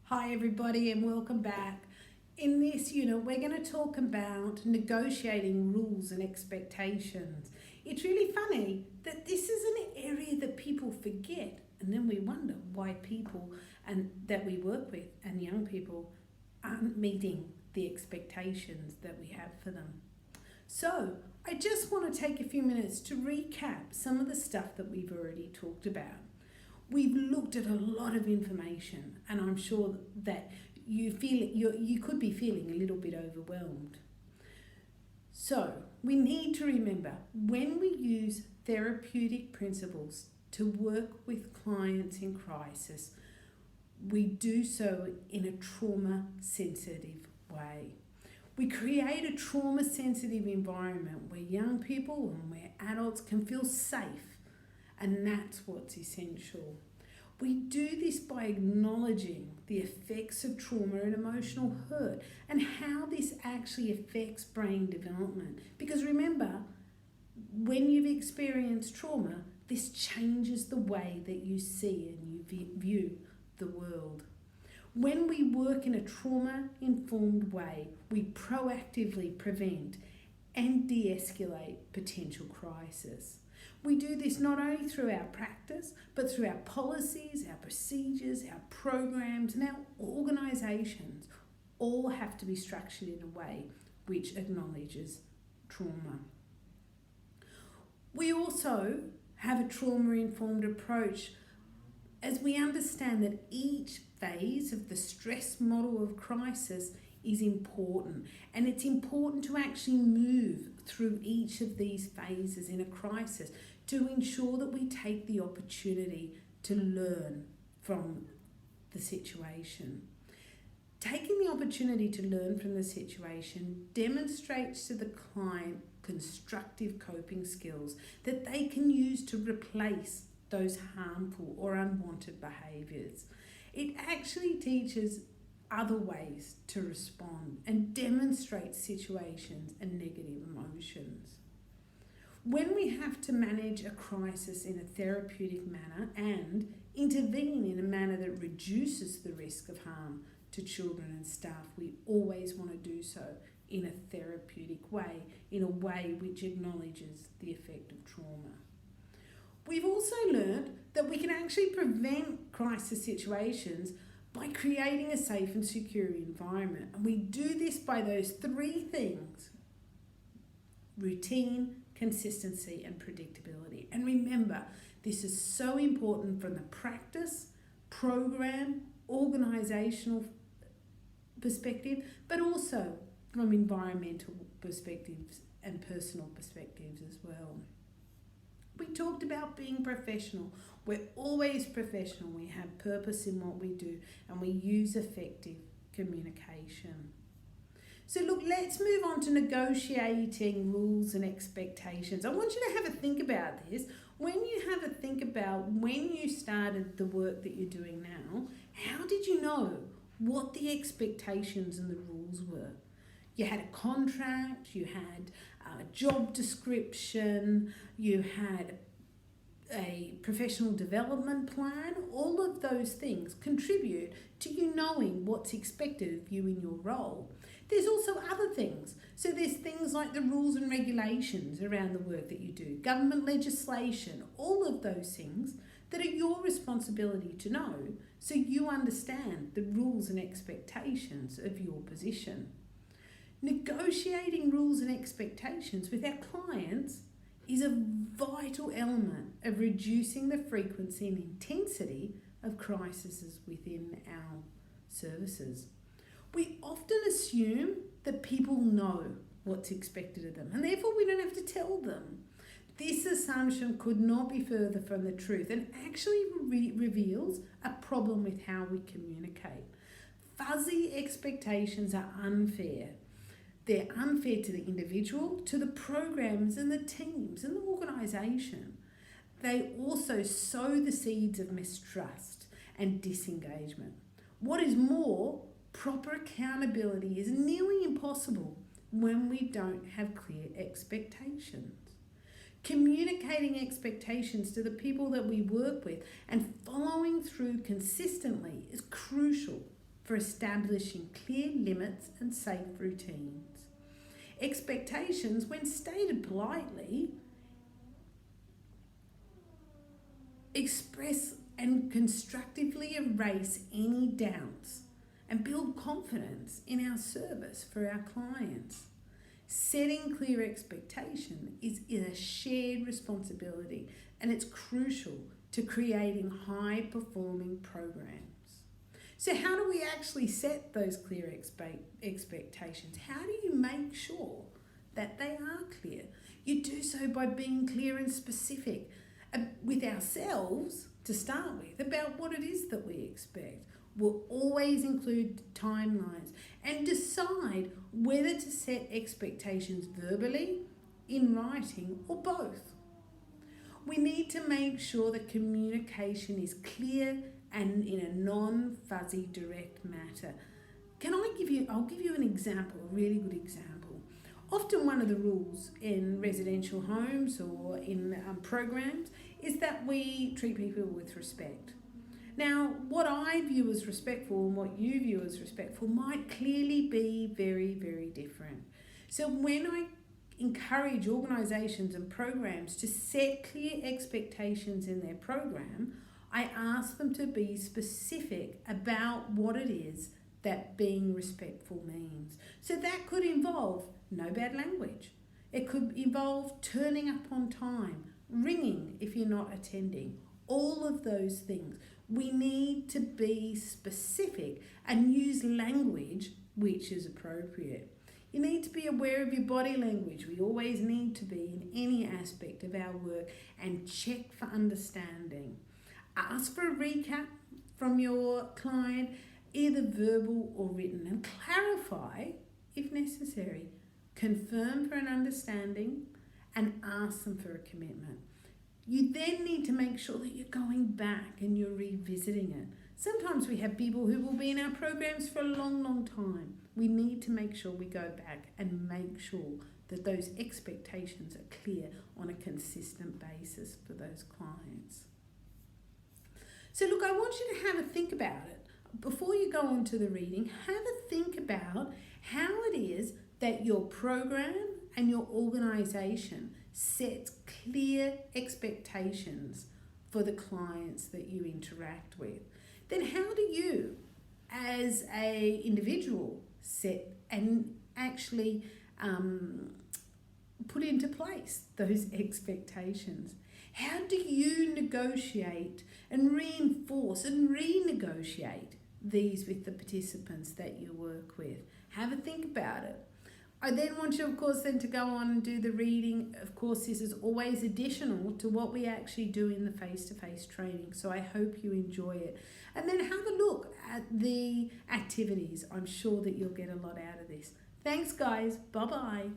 Hi, everybody, and welcome back. In this unit, we're going to talk about negotiating rules and expectations. It's really funny that this is an area that people forget, and then we wonder why people and that we work with and young people aren't meeting the expectations that we have for them. So, I just want to take a few minutes to recap some of the stuff that we've already talked about. We've looked at a lot of information, and I'm sure that you could be feeling a little bit overwhelmed. So we need to remember, when we use therapeutic principles to work with clients in crisis, we do so in a trauma sensitive way. We create a trauma sensitive environment where young people and where adults can feel safe. And that's what's essential. We do this by acknowledging the effects of trauma and emotional hurt and how this actually affects brain development. Because remember, when you've experienced trauma, this changes the way that you see and you view the world. When we work in a trauma-informed way, we proactively prevent and de-escalate potential crisis. We do this not only through our practice, but through our policies, our procedures, our programs, and our organisations. All have to be structured in a way which acknowledges trauma. We also have a trauma-informed approach as we understand that each phase of the stress model of crisis is important, and it's important to actually move through each of these phases in a crisis to ensure that we take the opportunity to learn from the situation. Taking the opportunity to learn from the situation demonstrates to the client constructive coping skills that they can use to replace those harmful or unwanted behaviours. It actually teaches other ways to respond and demonstrate situations and negative emotions. When we have to manage a crisis in a therapeutic manner and intervene in a manner that reduces the risk of harm to children and staff, we always want to do so in a therapeutic way, in a way which acknowledges the effect of trauma. We've also learned that we can actually prevent crisis situations by creating a safe and secure environment. And we do this by those three things: routine, consistency, and predictability. And remember, this is so important from the practice, program, organisational perspective, but also from environmental perspectives and personal perspectives as well. We talked about being professional. We're always professional. We have purpose in what we do, and we use effective communication. So look, let's move on to negotiating rules and expectations. I want you to have a think about this. When you have a think about when you started the work that you're doing now, how did you know what the expectations and the rules were? You had a contract, you had a job description, you had a professional development plan. All of those things contribute to you knowing what's expected of you in your role. There's also other things. So there's things like the rules and regulations around the work that you do, government legislation, all of those things that are your responsibility to know so you understand the rules and expectations of your position. Negotiating rules and expectations with our clients is a vital element of reducing the frequency and intensity of crises within our services. We often assume that people know what's expected of them, and therefore we don't have to tell them. This assumption could not be further from the truth and actually reveals a problem with how we communicate. Fuzzy expectations are unfair. They're unfair to the individual, to the programs and the teams and the organisation. They also sow the seeds of mistrust and disengagement. What is more, proper accountability is nearly impossible when we don't have clear expectations. Communicating expectations to the people that we work with and following through consistently is crucial for establishing clear limits and safe routines. Expectations, when stated politely, express and constructively erase any doubts and build confidence in our service for our clients. Setting clear expectation is a shared responsibility, and it's crucial to creating high-performing programs. So how do we actually set those clear expectations? How do you make sure that they are clear? You do so by being clear and specific with ourselves to start with about what it is that we expect. We'll always include timelines and decide whether to set expectations verbally, in writing, or both. We need to make sure that communication is clear and in a non-fuzzy, direct matter. I'll give you an example, a really good example. Often one of the rules in residential homes or in programs is that we treat people with respect. Now, what I view as respectful and what you view as respectful might clearly be very, very different. So when I encourage organisations and programs to set clear expectations in their program, I ask them to be specific about what it is that being respectful means. So that could involve no bad language. It could involve turning up on time, ringing if you're not attending, all of those things. We need to be specific and use language which is appropriate. You need to be aware of your body language. We always need to be in any aspect of our work, and check for understanding. Ask for a recap from your client, either verbal or written, and clarify if necessary. Confirm for an understanding and ask them for a commitment. You then need to make sure that you're going back and you're revisiting it. Sometimes we have people who will be in our programs for a long, long time. We need to make sure we go back and make sure that those expectations are clear on a consistent basis for those clients. So look, I want you to have a think about it. Before you go on to the reading, have a think about how it is that your program and your organisation sets clear expectations for the clients that you interact with. Then how do you, as an individual, set and actually put into place those expectations? How do you negotiate and reinforce and renegotiate these with the participants that you work with? Have a think about it. I then want you, of course, then to go on and do the reading. Of course, this is always additional to what we actually do in the face-to-face training, so I hope you enjoy it. And then have a look at the activities. I'm sure that you'll get a lot out of this. Thanks, guys. Bye-bye.